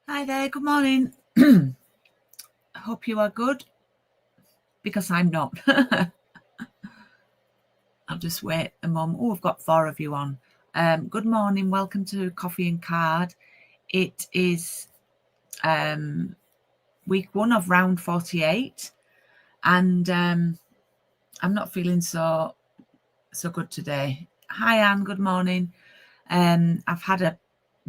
Hi there, good morning. I hope you are good, because I'm not. I'll just wait a moment. Oh, I've got 4 of you on. Good morning, welcome to Coffee and Card. It is week 1 of round 48, and I'm not feeling so good today. Hi Anne, good morning. I've had a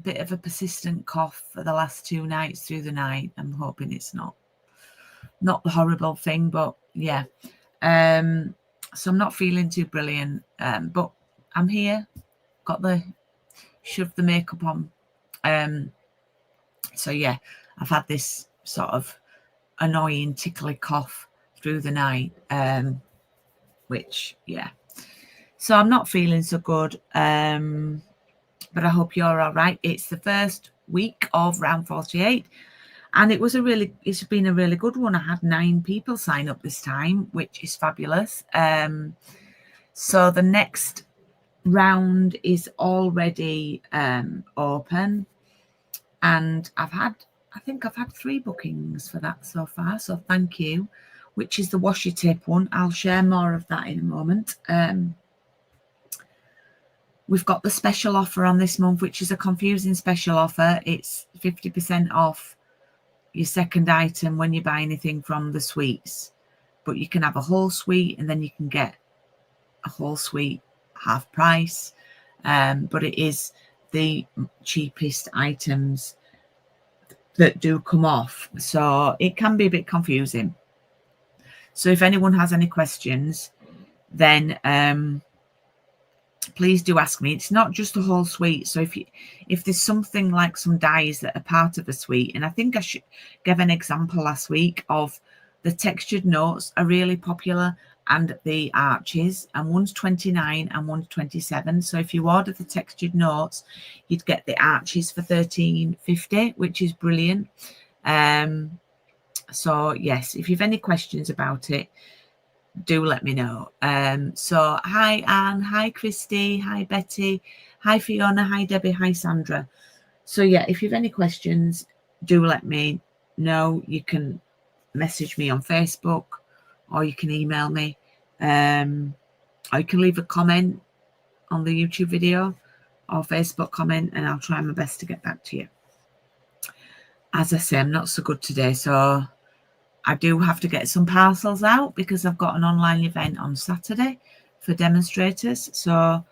bit of a persistent cough for the last 2 nights through the night. I'm hoping it's not the horrible thing, but yeah. So I'm not feeling too brilliant, but I'm here. Shoved the makeup on. So yeah, I've had this sort of annoying tickly cough through the night, which yeah. So I'm not feeling so good, but I hope you're all right. It's the first week of round 48. And it's been a really good one. I had 9 people sign up this time, which is fabulous. So the next round is already open, and I think I've had 3 bookings for that so far. So thank you, which is the washi tape one. I'll share more of that in a moment. We've got the special offer on this month, which is a confusing special offer. It's 50% off your second item when you buy anything from the suites, but you can have a whole suite and then you can get a whole suite half price, but it is the cheapest items that do come off, so it can be a bit confusing. So if anyone has any questions, then please do ask me. It's not just a whole suite. So if there's something like some dies that are part of a suite, and I think I should give an example last week of the textured notes are really popular, and the arches, and one's 29 and one's 27. So if you order the textured notes, you'd get the arches for $13.50, which is brilliant. So yes, if you've any questions about it, do let me know. So hi Anne, hi Christy, hi Betty, hi Fiona, hi Debbie, hi Sandra. So yeah, if you've any questions, do let me know. You can message me on Facebook, or you can email me, or you can leave a comment on the YouTube video or Facebook comment, and I'll try my best to get back to you. As I say, I'm not so good today, so I do have to get some parcels out because I've got an online event on Saturday for demonstrators. So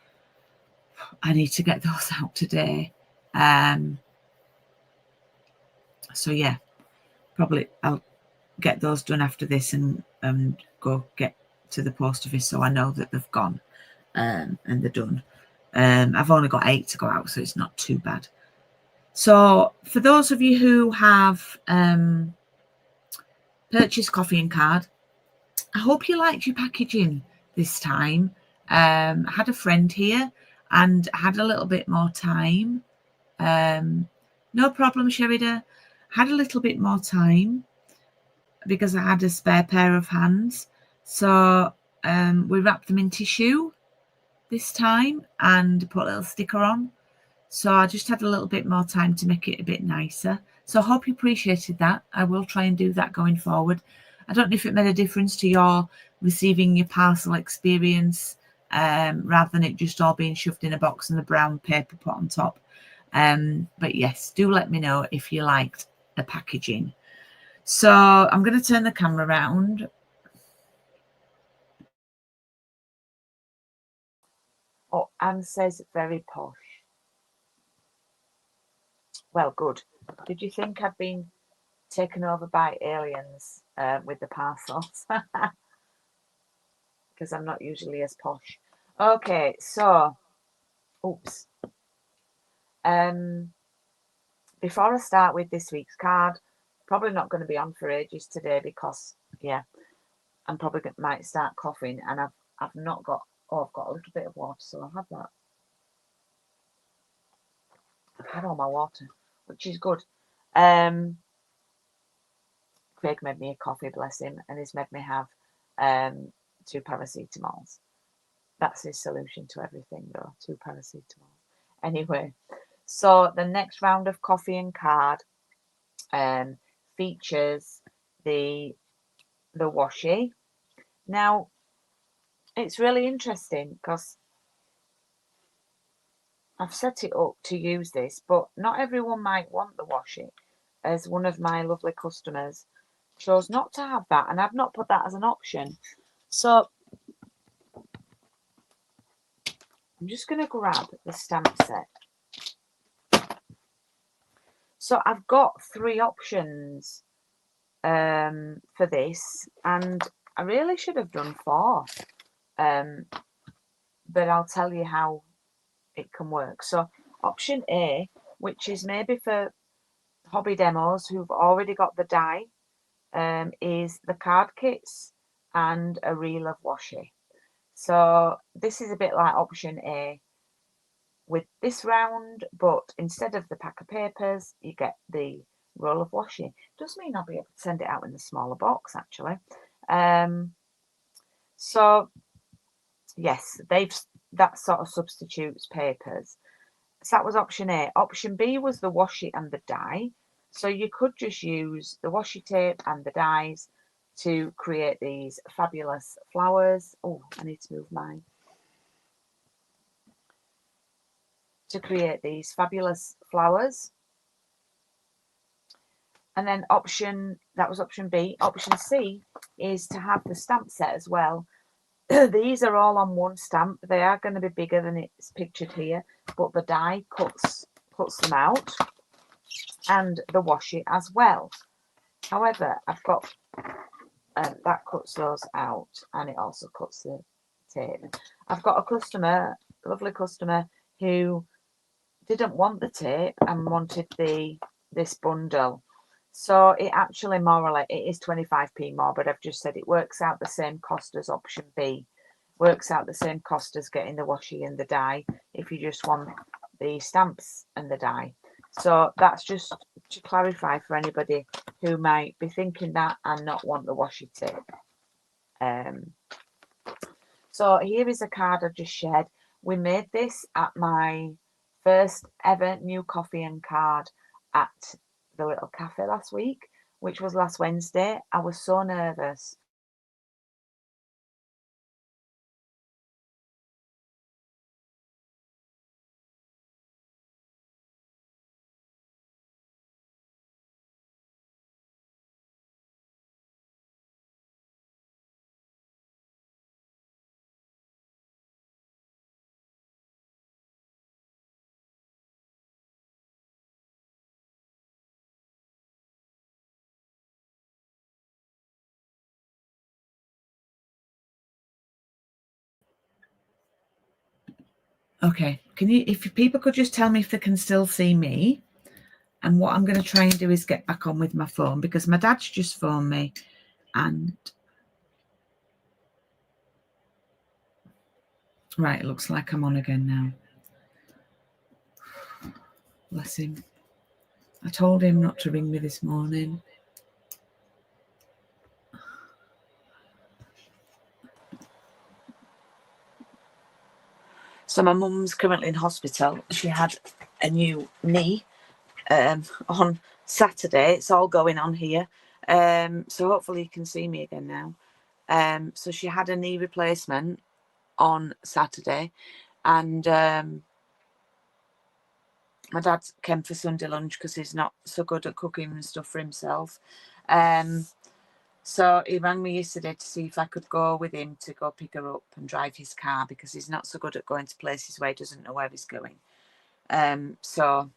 I need to get those out today. So yeah, probably I'll get those done after this and go get to the post office so I know that they've gone and they're done. I've only got 8 to go out, so it's not too bad. So for those of you who have purchased Coffee and Card, I hope you liked your packaging this time. I had a friend here and had a little bit more time. No problem, Sherida. Had a little bit more time because I had a spare pair of hands. So we wrapped them in tissue this time and put a little sticker on. So I just had a little bit more time to make it a bit nicer. So I hope you appreciated that. I will try and do that going forward. I don't know if it made a difference to your receiving your parcel experience, rather than it just all being shoved in a box and the brown paper put on top. But yes, do let me know if you liked the packaging. So I'm going to turn the camera around. Oh, Anne says very posh. Well, good. Did you think I'd been taken over by aliens with the parcels? Because I'm not usually as posh. Okay, so, oops. Before I start with this week's card, probably not going to be on for ages today because, yeah, I'm probably might start coughing, and I've not got. Oh, I've got a little bit of water, so I'll have that. I've had all my water, which is good. Craig made me a coffee, bless him, and he's made me have 2 paracetamols. That's his solution to everything, though. 2 paracetamols. Anyway, so the next round of Coffee and Card features the washi. Now, it's really interesting because I've set it up to use this, but not everyone might want the washi, as one of my lovely customers chose not to have that, and I've not put that as an option. So I'm just going to grab the stamp set. So I've got 3 options for this, and I really should have done 4, but I'll tell you how it can work. So option A, which is maybe for hobby demos who've already got the die, is the card kits and a reel of washi. So this is a bit like option A with this round, but instead of the pack of papers, you get the roll of washi. Does mean I'll be able to send it out in the smaller box, actually. So yes, that sort of substitutes papers. So that was option A. Option B was the washi and the die. So you could just use the washi tape and the dies to create these fabulous flowers. Oh, I need to move mine. To create these fabulous flowers. And then that was option B. Option C is to have the stamp set as well. These are all on one stamp. They are going to be bigger than it's pictured here, but the die cuts them out, and the washi as well. However, I've got that cuts those out, and it also cuts the tape. I've got a customer, lovely customer, who didn't want the tape and wanted this bundle. So it actually more or less, it is 25p more, but I've just said it works out the same cost as option B. Works out the same cost as getting the washi and the die if you just want the stamps and the die. So that's just to clarify for anybody who might be thinking that and not want the washi tape. So here is a card I've just shared. We made this at my first ever new coffee and card at the little cafe last week, which was last Wednesday. I was so nervous. Okay, if people could just tell me if they can still see me. And what I'm going to try and do is get back on with my phone, because my dad's just phoned me, and right, it looks like I'm on again now. Bless him. I told him not to ring me this morning. So my mum's currently in hospital. She had a new knee on Saturday. It's all going on here. So hopefully you can see me again now. So she had a knee replacement on Saturday, and my dad came for Sunday lunch because he's not so good at cooking and stuff for himself. So he rang me yesterday to see if I could go with him to go pick her up and drive his car, because he's not so good at going to places where he doesn't know where he's going. So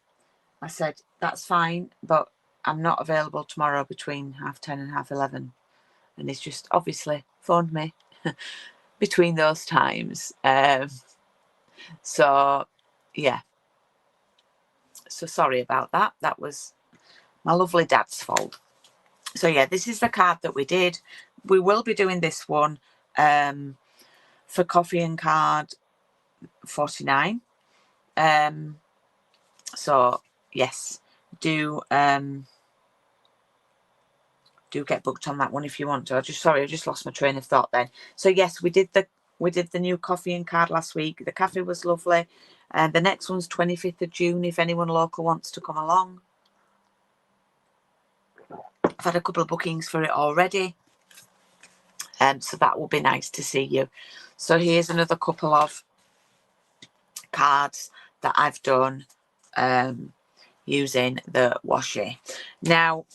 I said, that's fine, but I'm not available tomorrow between 10:30 and 11:30. And he's just obviously phoned me between those times. So, yeah. So sorry about that. That was my lovely dad's fault. So, yeah, this is the card that we did. We will be doing this one for Coffee and Card 49. So, yes, do get booked on that one if you want to. I just lost my train of thought then. So yes, we did the new coffee and card last week. The cafe was lovely, and the next one's 25th of June if anyone local wants to come along. I've had a couple of bookings for it already. So that will be nice to see you. So here's another couple of cards that I've done using the washi. Now,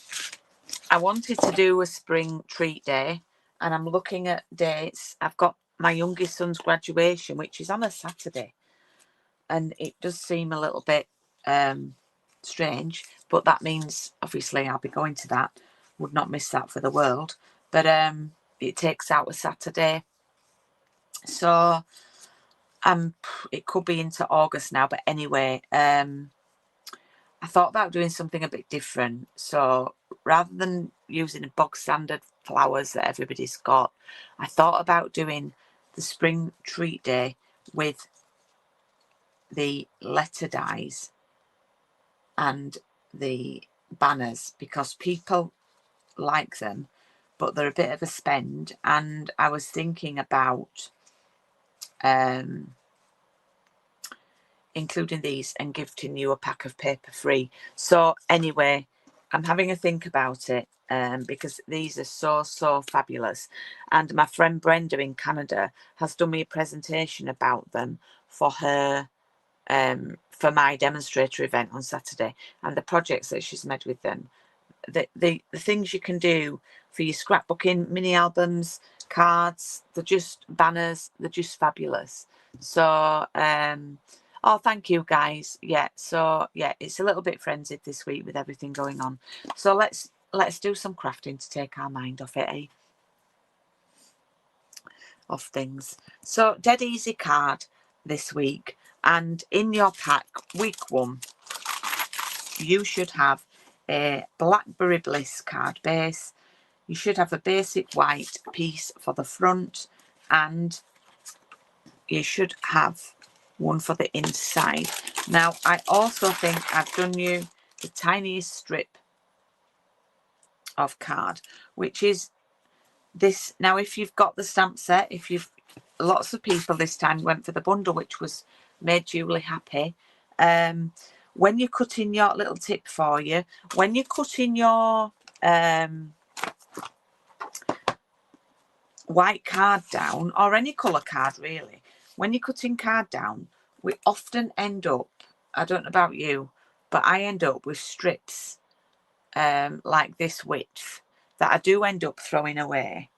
I wanted to do a spring treat day, and I'm looking at dates. I've got my youngest son's graduation, which is on a Saturday, and it does seem a little bit strange, but that means obviously I'll be going to that. Would not miss that for the world. But it takes out a Saturday, so it could be into August now. But anyway, I thought about doing something a bit different. So rather than using bog standard flowers that everybody's got, I thought about doing the spring treat day with the letter dies and the banners, because people like them, but they're a bit of a spend. And I was thinking about including these and gifting you a pack of paper free. So anyway, I'm having a think about it because these are so fabulous. And my friend Brenda in Canada has done me a presentation about them for her for my demonstrator event on Saturday, and the projects that she's made with them, the things you can do for your scrapbooking, mini albums, cards, they're just banners, they're just fabulous. So oh, thank you guys. Yeah, so yeah, it's a little bit frenzied this week with everything going on, so let's do some crafting to take our mind off it, eh? Off things. So dead easy card this week, and in your pack, week 1, you should have a Blackberry Bliss card base. You should have a basic white piece for the front, and you should have one for the inside. Now, I also think I've done you the tiniest strip of card, which is this. Now, if you've got the stamp set, lots of people this time went for the bundle, which was made Julie happy. When you're cutting your little tip for you, when you're cutting your white card down, or any colour card really, when you're cutting card down, we often end up, I don't know about you, but I end up with strips like this width that I do end up throwing away,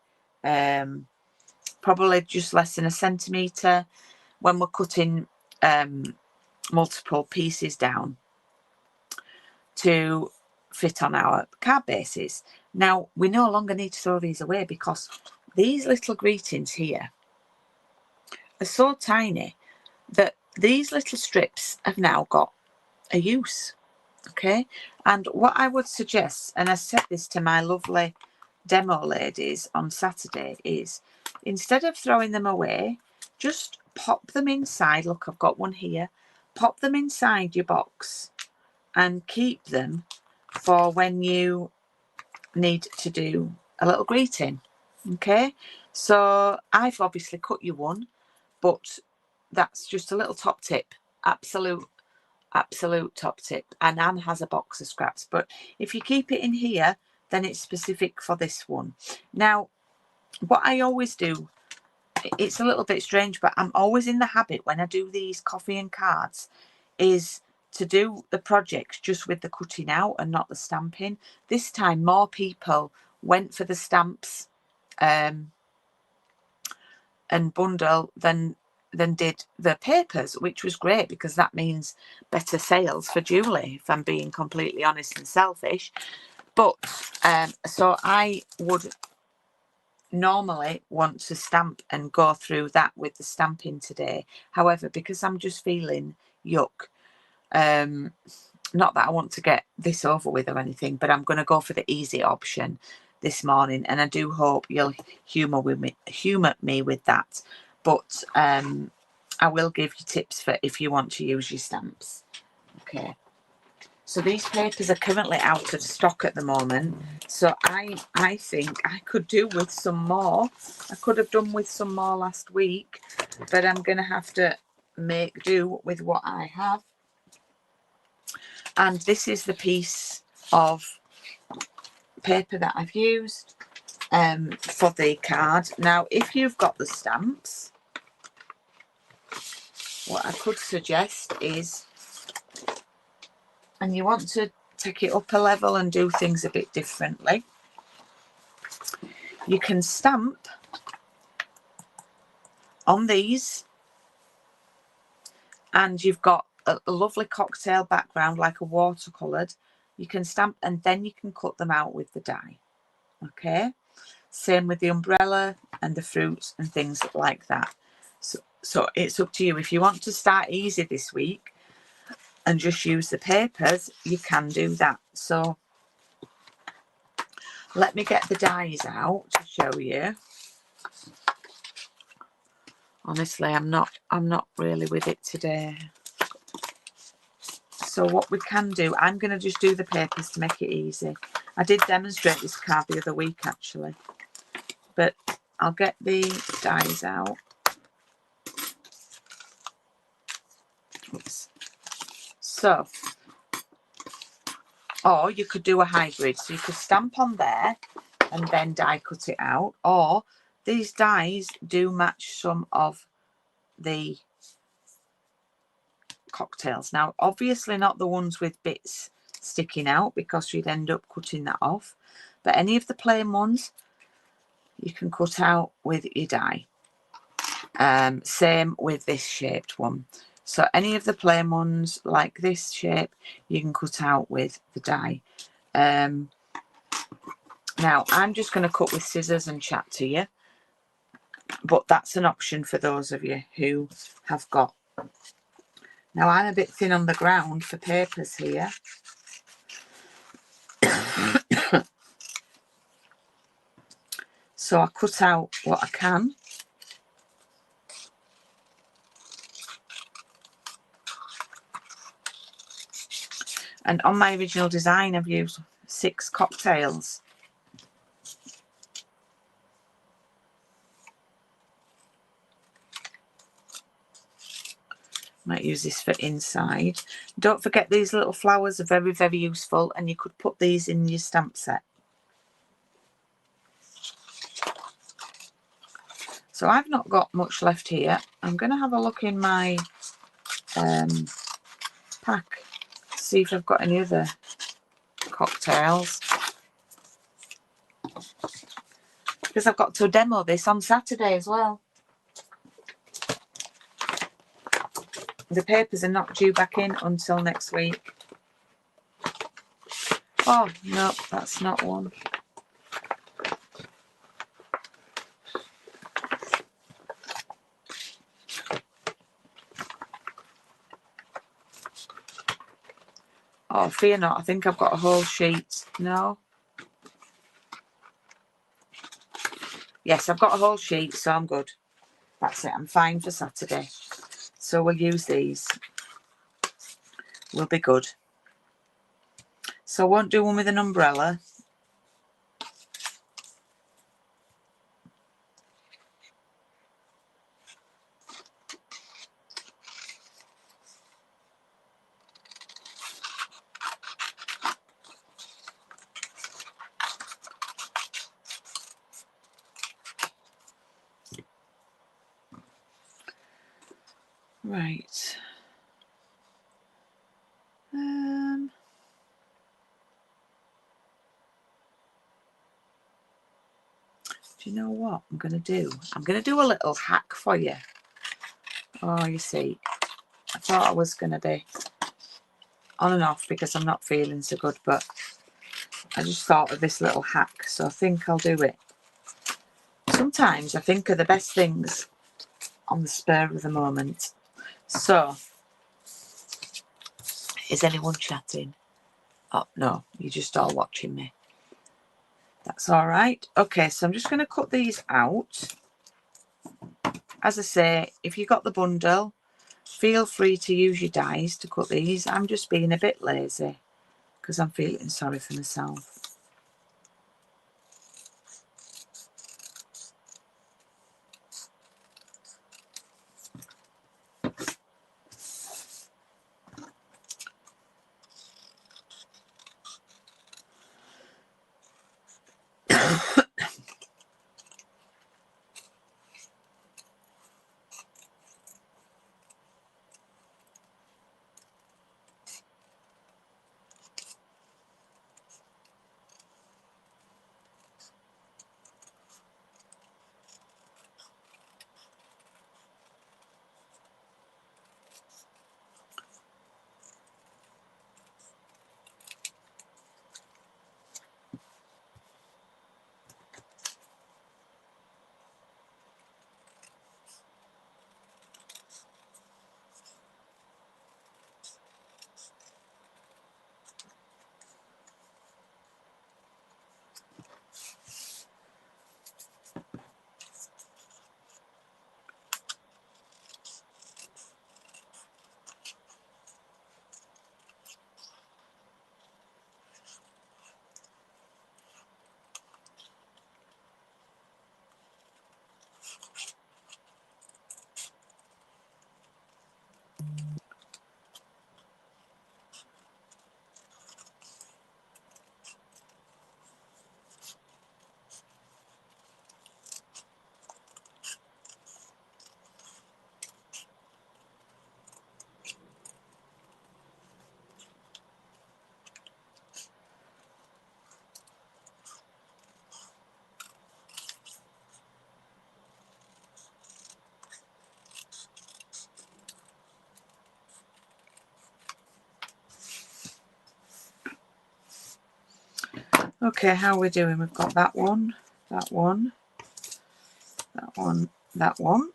probably just less than a centimetre when we're cutting multiple pieces down to fit on our card bases. Now, we no longer need to throw these away, because these little greetings here are so tiny that these little strips have now got a use. Okay, and what I would suggest, and I said this to my lovely demo ladies on Saturday, is instead of throwing them away, just pop them inside. Look, I've got one here. Pop them inside your box and keep them for when you need to do a little greeting. Okay, so I've obviously cut you one, but that's just a little top tip. Absolute top tip. And Anne has a box of scraps, but if you keep it in here, then it's specific for this one. Now, what I always do, it's a little bit strange, but I'm always in the habit when I do these coffee and cards, is to do the projects just with the cutting out and not the stamping. This time more people went for the stamps and bundle than did the papers, which was great, because that means better sales for Julie, if I'm being completely honest and selfish. But so I would normally want to stamp and go through that with the stamping today. However, because I'm just feeling yuck, not that I want to get this over with or anything, but I'm going to go for the easy option this morning, and I do hope you'll humour me with that. But I will give you tips for if you want to use your stamps. Okay, so these papers are currently out of stock at the moment, so I think I could do with some more. I could have done with some more last week, but I'm going to have to make do with what I have. And this is the piece of paper that I've used for the card. Now, if you've got the stamps, what I could suggest is, and you want to take it up a level and do things a bit differently, you can stamp on these, and you've got a lovely cocktail background like a watercoloured. You can stamp and then you can cut them out with the die. Okay, same with the umbrella and the fruits and things like that. So it's up to you. If you want to start easy this week and just use the papers, you can do that. So let me get the dies out to show you. Honestly, I'm not really with it today. So what we can do, I'm going to just do the papers to make it easy. I did demonstrate this card the other week actually, but I'll get the dies out. Oops. So, or you could do a hybrid. So you could stamp on there and then die cut it out. Or these dies do match some of the cocktails. Now, obviously not the ones with bits sticking out because you'd end up cutting that off. But any of the plain ones, you can cut out with your die. Same with this shaped one. So any of the plain ones like this shape, you can cut out with the die. Now, I'm just going to cut with scissors and chat to you. But that's an option for those of you who have got. Now, I'm a bit thin on the ground for papers here. So I cut out what I can. And on my original design, I've used 6 cocktails. Might use this for inside. Don't forget these little flowers are very, very useful, and you could put these in your stamp set. So I've not got much left here. I'm going to have a look in my pack, see if I've got any other cocktails, because I've got to demo this on Saturday as well. The papers are not due back in until next week. Oh no, that's not one. Oh, fear not, I think I've got a whole sheet. No, yes, I've got a whole sheet, so I'm good. That's it, I'm fine for Saturday. So we'll use these. We'll be good. So I won't do one with an umbrella. Right. Do you know what I'm going to do? I'm going to do a little hack for you. Oh, you see, I thought I was going to be on and off because I'm not feeling so good, but I just thought of this little hack, so I think I'll do it. Sometimes I think of the best things on the spur of the moment. So, is anyone chatting? Oh, no, you're just all watching me. That's all right. Okay, so I'm just going to cut these out. As I say, if you got the bundle, feel free to use your dies to cut these. I'm just being a bit lazy because I'm feeling sorry for myself. Okay, how are we doing? We've got that one, that one, that one, that one.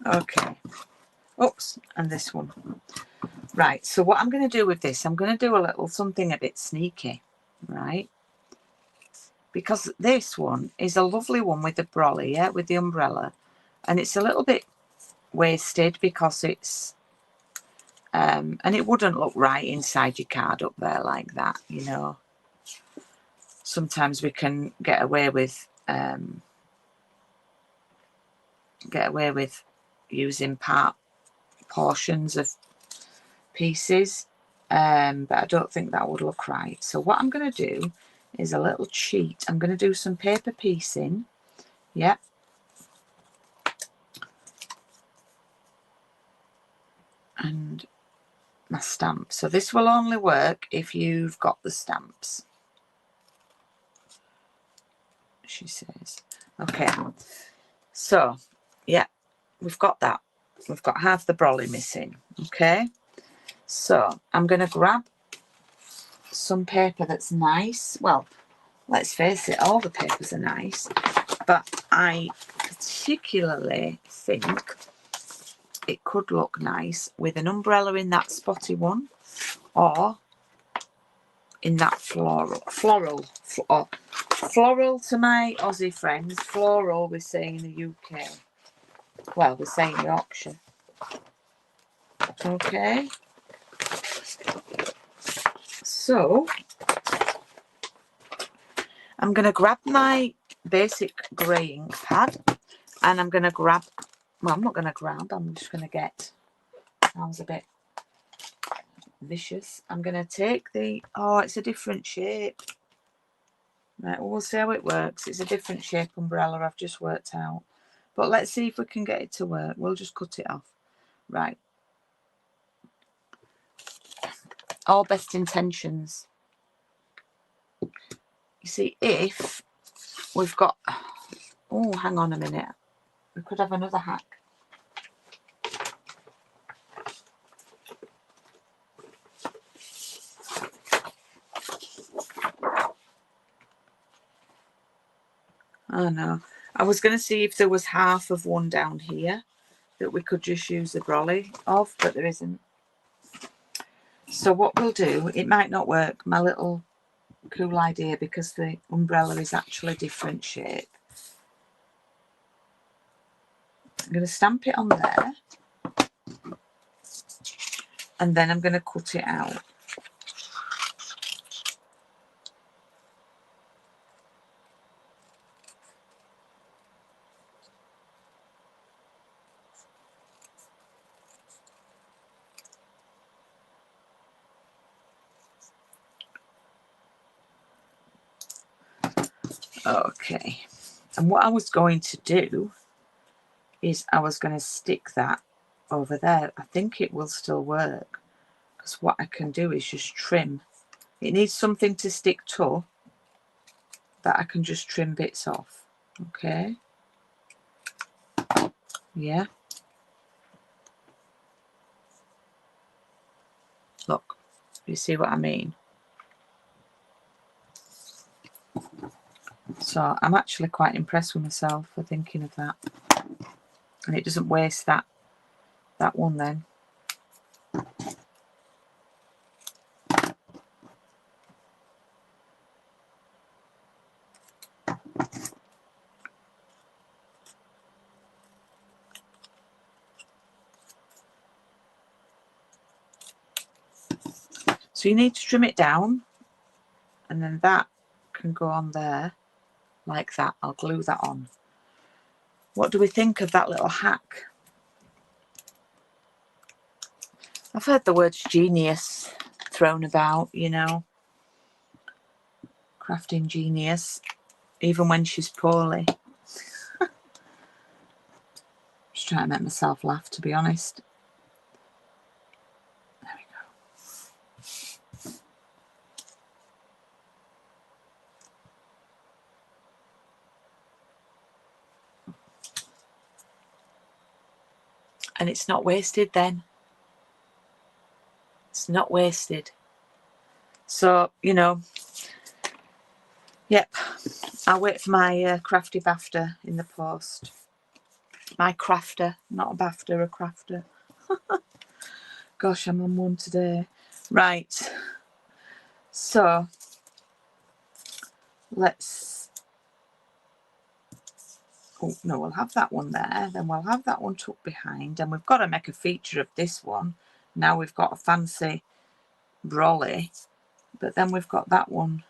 Okay. Oops, and this one. Right, so what I'm going to do with this, I'm going to do a little something a bit sneaky, right? Because this one is a lovely one with the brolly, yeah, with the umbrella. And it's a little bit wasted because it's, and it wouldn't look right inside your card up there like that, you know. Sometimes we can get away with using portions of pieces, but I don't think that would look right. So what I'm going to do is a little cheat. I'm going to do some paper piecing, yeah, and my stamp. So this will only work if you've got the stamps, she says. Okay, so yeah, we've got that. We've got half the brolly missing. Okay, so I'm going to grab some paper that's nice. Well, let's face it, all the papers are nice, but I particularly think it could look nice with an umbrella in that spotty one, or in that floral to my Aussie friends. Floral we say in the UK. Well, we say in Yorkshire. Okay. So I'm going to grab my basic grey ink pad, and I'm going to grab, well, I'm not going to grab, I'm just going to get, sounds a bit vicious. I'm going to take the, oh, it's a different shape. Right, well, we'll see how it works. It's a different shape umbrella I've just worked out. But let's see if we can get it to work. We'll just cut it off. Right. All best intentions. You see, if we've got, oh, hang on a minute. We could have another hack. Oh no, I was going to see if there was half of one down here that we could just use the brolly of, but there isn't. So what we'll do, it might not work, my little cool idea, because the umbrella is actually a different shape. I'm going to stamp it on there, and then I'm going to cut it out. Okay, and what I was going to do is I was going to stick that over there. I think it will still work, because what I can do is just trim. It needs something to stick to that I can just trim bits off. Okay, yeah, look, you see what I mean? So I'm actually quite impressed with myself for thinking of that, and it doesn't waste that one then. So you need to trim it down, and then that can go on there like that. I'll glue that on. What do we think of that little hack? I've heard the words genius thrown about, you know, crafting genius, even when she's poorly. trying to make myself laugh, to be honest. There we go. And it's not wasted then. It's not wasted. So, you know, yep, I'll wait for my crafty BAFTA in the post. My crafter, not a BAFTA, a crafter. Gosh, I'm on one today. Right. So, let's... Oh, no, we'll have that one there. Then we'll have that one tucked behind. And we've got to make a feature of this one. Now we've got a fancy brolly. But then we've got that one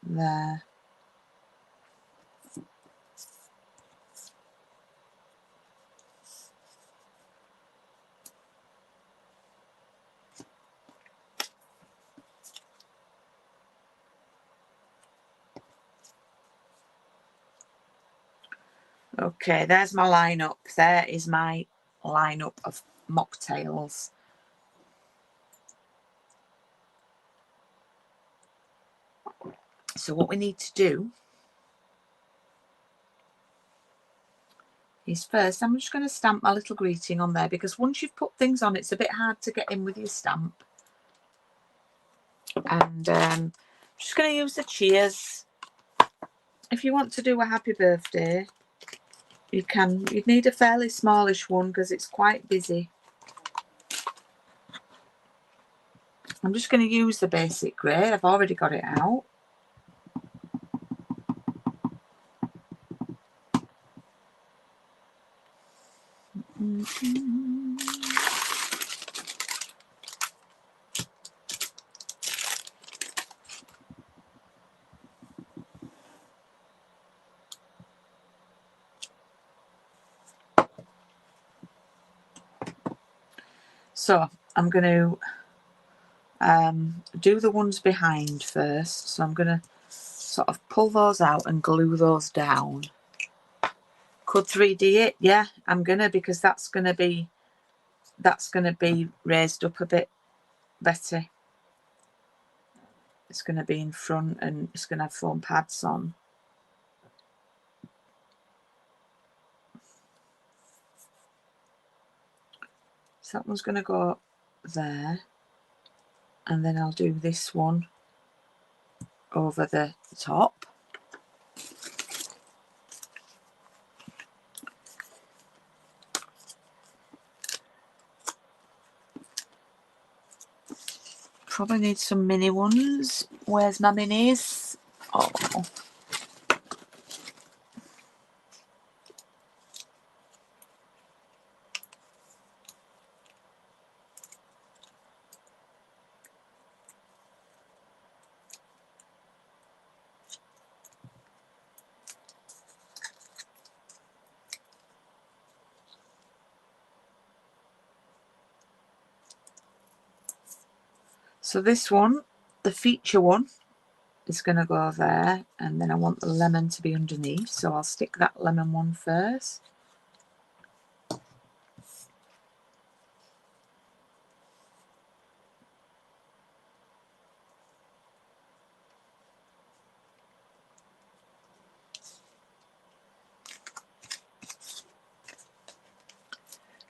there. Okay, there's my lineup. There is my lineup of mocktails. So what we need to do is first, I'm just going to stamp my little greeting on there, because once you've put things on, it's a bit hard to get in with your stamp. And I'm just going to use the cheers. If you want to do a happy birthday, you can. You'd need a fairly smallish one because it's quite busy. I'm just going to use the basic grey. I've already got it out. So I'm going to do the ones behind first. So I'm going to sort of pull those out and glue those down. Could 3D it? Yeah, I'm gonna, because that's gonna be raised up a bit better. It's gonna be in front and it's gonna have foam pads on. So that one's gonna go there, and then I'll do this one over the top. Probably need some mini ones. Where's my minis? Oh. So this one, the feature one, is going to go there, and then I want the lemon to be underneath, so I'll stick that lemon one first.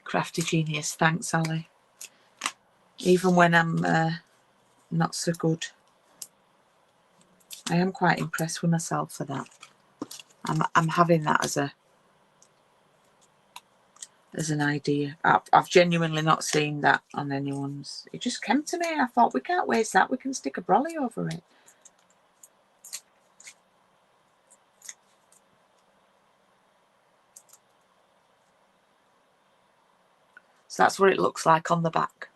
Crafty genius, thanks Ali. Even when I'm not so good, I am quite impressed with myself for that. I'm having that as an idea. I've genuinely not seen that on anyone's. It just came to me. I thought, we can't waste that. We can stick a brolly over it. So that's what it looks like on the back.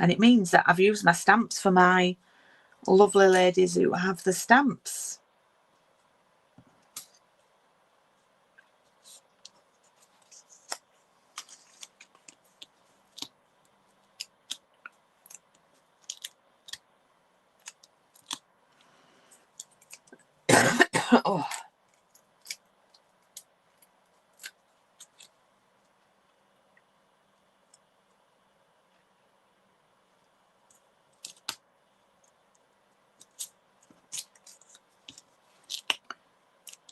And it means that I've used my stamps for my lovely ladies who have the stamps.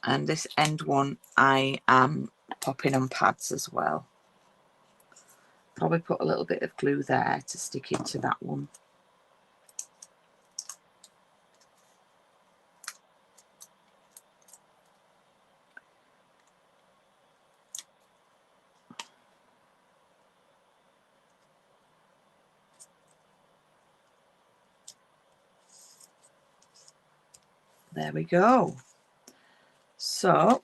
And this end one I am popping on pads as well. Probably put a little bit of glue there to stick it to that one. There we go. So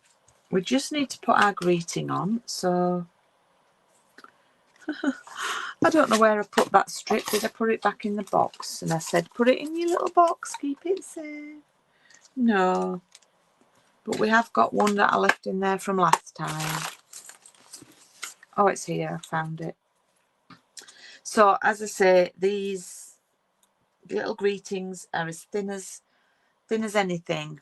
we just need to put our greeting on. So I don't know where I put that strip. Did I put it back in the box? And I said, put it in your little box, keep it safe. No. But we have got one that I left in there from last time. Oh, it's here. I found it. So as I say, these little greetings are as thin as anything.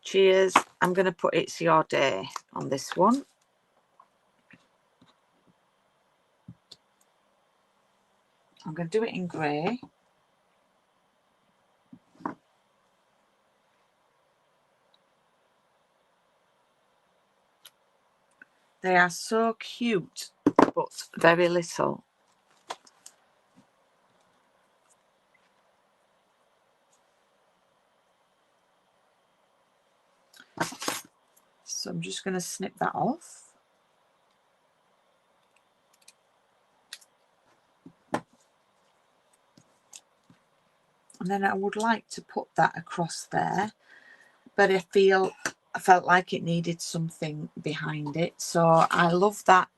Cheers. I'm going to put It's Your Day on this one. I'm going to do it in grey. They are so cute, but very little. So I'm just going to snip that off. And then I would like to put that across there, but I felt like it needed something behind it. So I love that.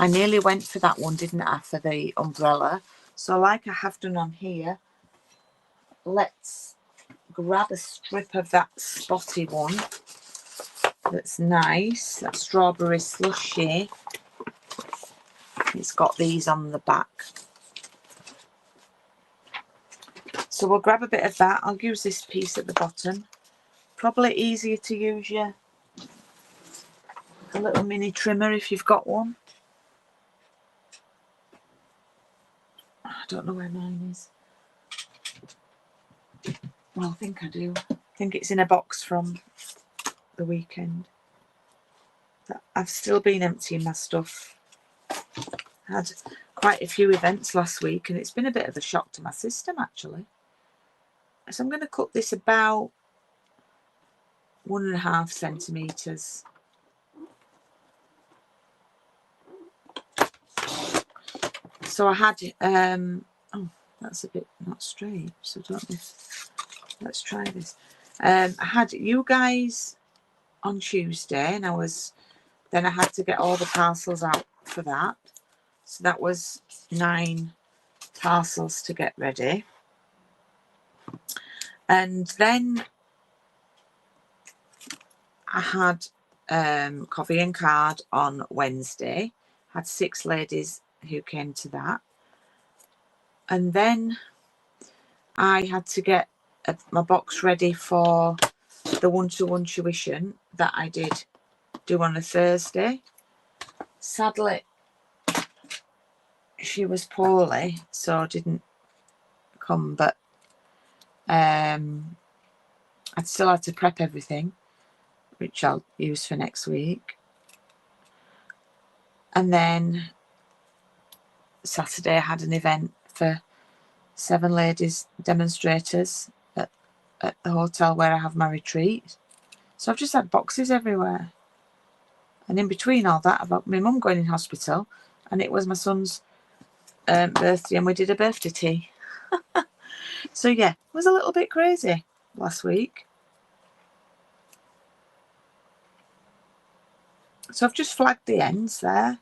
I nearly went for that one, didn't I, for the umbrella. So like I have done on here, let's grab a strip of that spotty one that's nice, that strawberry slushy. It's got these on the back. So we'll grab a bit of that. I'll use this piece at the bottom. Probably easier to use a little mini trimmer if you've got one. I don't know where mine is. Well, I think I do. I think it's in a box from the weekend. I've still been emptying my stuff. I had quite a few events last week and it's been a bit of a shock to my system actually. So I'm going to cut this about 1.5 centimetres. So I had, oh, that's a bit not straight, so don't know. Let's try this. I had you guys on Tuesday and then I had to get all the parcels out for that. So that was 9 parcels to get ready. And then I had coffee and card on Wednesday. Had 6 ladies who came to that. And then I had to get my box ready for the 1-to-1 tuition that I did do on a Thursday. Sadly, she was poorly, so didn't come, but I'd still had to prep everything, which I'll use for next week. And then Saturday I had an event for 7 ladies demonstrators at the hotel where I have my retreat. So I've just had boxes everywhere. And in between all that, I've got my mum going in hospital, and it was my son's birthday, and we did a birthday tea. So yeah, it was a little bit crazy last week. So I've just flagged the ends there.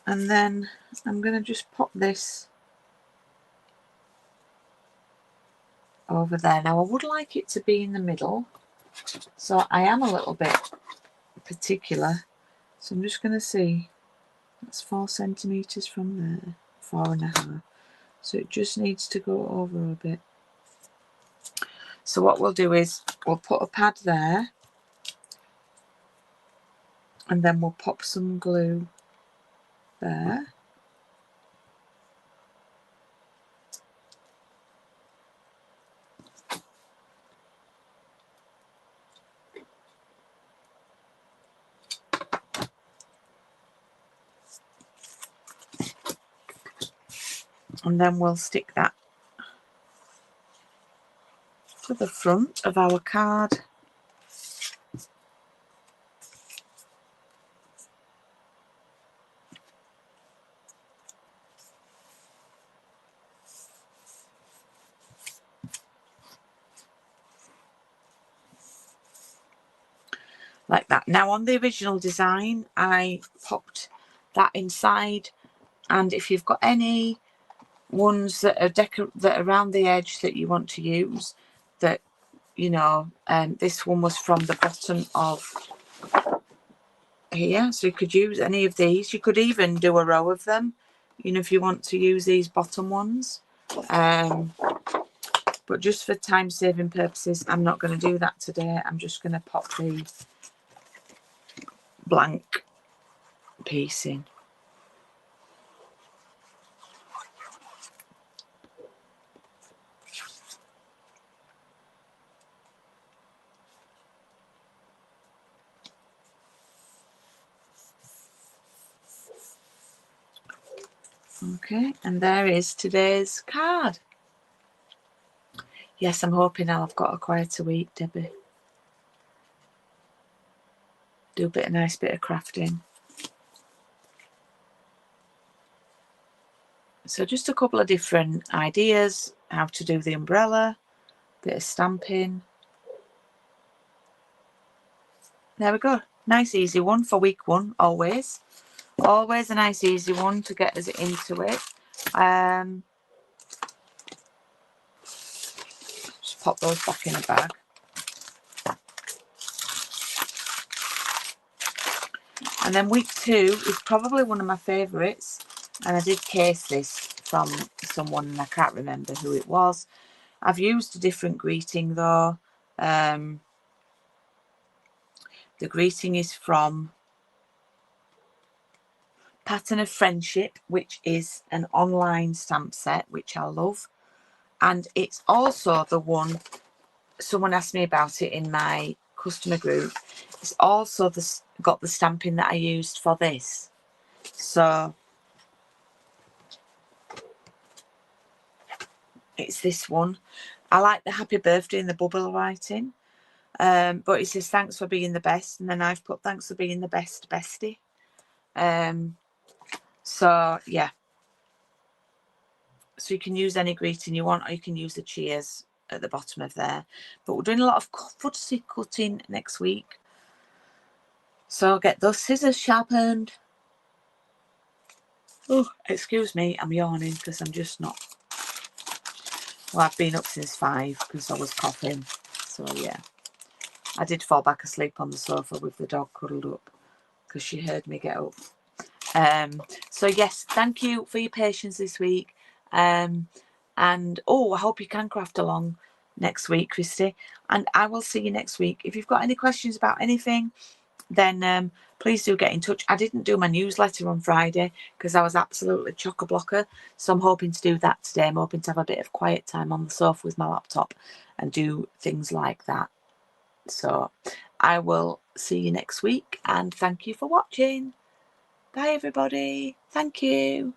And then I'm going to just pop this over there. Now I would like it to be in the middle, so I am a little bit particular. So I'm just going to see, that's 4 centimetres from there, 4.5. So it just needs to go over a bit. So what we'll do is we'll put a pad there, and then we'll pop some glue there. And then we'll stick that to the front of our card. Like that. Now on the original design, I popped that inside, and if you've got any ones that are around the edge that you want to use, that, you know, this one was from the bottom of here, so you could use any of these. You could even do a row of them, you know, if you want to use these bottom ones. But just for time saving purposes, I'm not going to do that today. I'm just going to pop the blank piece in. Okay, and there is today's card. Yes, I'm hoping I've got a quieter week, Debbie. Do a nice bit of crafting. So just a couple of different ideas how to do the umbrella, bit of stamping. There we go. Nice easy one for week one, always. Always a nice easy one to get us into it. Just pop those back in a bag. And then week two is probably one of my favourites. And I did case this from someone and I can't remember who it was. I've used a different greeting though. The greeting is from Pattern of Friendship, which is an online stamp set, which I love. And it's also the one, someone asked me about it in my customer group. It's also got the stamping that I used for this. So it's this one. I like the happy birthday and the bubble writing. But it says thanks for being the best, and then I've put thanks for being the best bestie. So yeah, so you can use any greeting you want, or you can use the cheers at the bottom of there. But we're doing a lot of fussy cutting next week, so get those scissors sharpened. Oh, excuse me, I'm yawning because I'm just not, well, I've been up since 5 because I was coughing. So yeah, I did fall back asleep on the sofa with the dog cuddled up because she heard me get up. So yes, thank you for your patience this week. And oh, I hope you can craft along next week, Christy, and I will see you next week. If you've got any questions about anything, then please do get in touch. I didn't do my newsletter on Friday because I was absolutely chock-a-blocker, so I'm hoping to do that today. I'm hoping to have a bit of quiet time on the sofa with my laptop and do things like that. So I will see you next week, and thank you for watching. Bye everybody. Thank you.